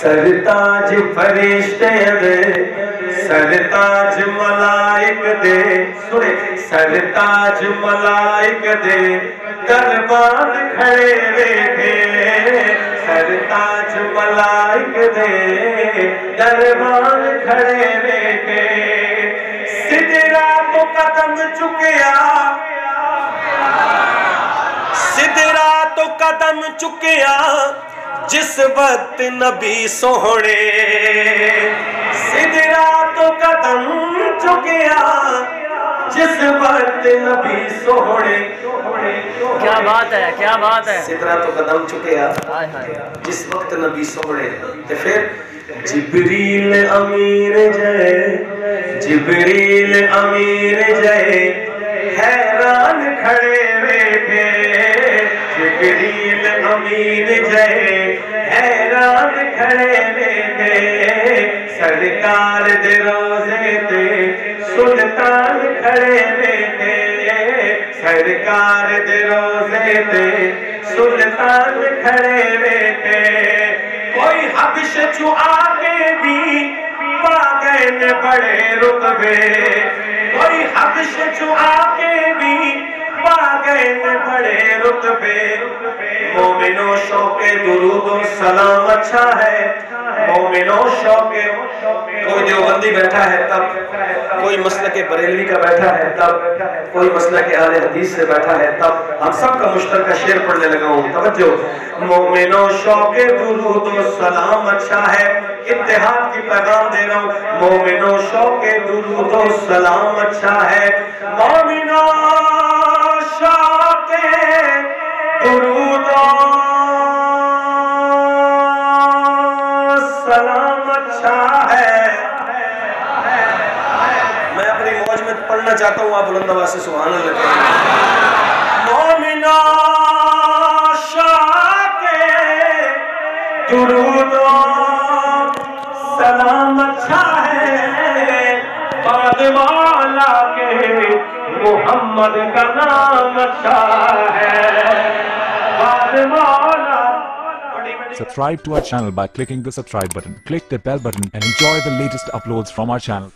سرتاج فرشتے دے سرتاج ملائک دے سرتاج ملائک دے دربان کھڑے ویکھے سرتاج ملائک دے دربان کھڑے ویکھے سدرا تو قدم چکیا سدرا تو قدم چکیا جس وقت نبی سوہنے سدرا تو قدم چکیا جس وقت نبی سوہنے کیا بات ہے کیا بات ہے سدرا تو قدم چکیا جس وقت نبی سوہنے تے پھر جبریل امین جائے جبریل امین جائے حیران کھڑے ویکھے جبریل امین جائے حیران کھڑے ویکھے سرکار دے روزے تے سلطان کھڑے ویکھے سرکار دے روزے تے سلطان کھڑے ویکھے کوئی حبش چو آگے بھی پا گئے نے بڑے رتبے کوئی حبش چو آگے بھی پا گئے نے بڑے رتبے مومنوں شوق درود و سلام اچھا ہے مومنوں شوق کوئی دیوبندی بیٹھا ہے تب کوئی مسلک بریلوی کا بیٹھا ہے تب کوئی مسلک اہل حدیث سے بیٹھا ہے تب ہم سب کا مشترکہ شعر پڑھنے لگا ہوں توجہ مومنوں شوق درود و سلام اچھا ہے اتحاد کی پیغام دے رہا ہوں مومنوں شوق درود و سلام اچھا ہے مومنوں شوق درود و سلام اچھا ہے میں اپنی موج میں پڑھنا چاہتا ہوں آپ بلند آواز سے سبحان اللہ کہیں مومنوں شوق درود و سلام اچھا ہے بعد مولا کے محمد کا نام اچھا ہے بعد مولا Subscribe to our channel by clicking the subscribe button. Click the bell button and enjoy the latest uploads from our channel.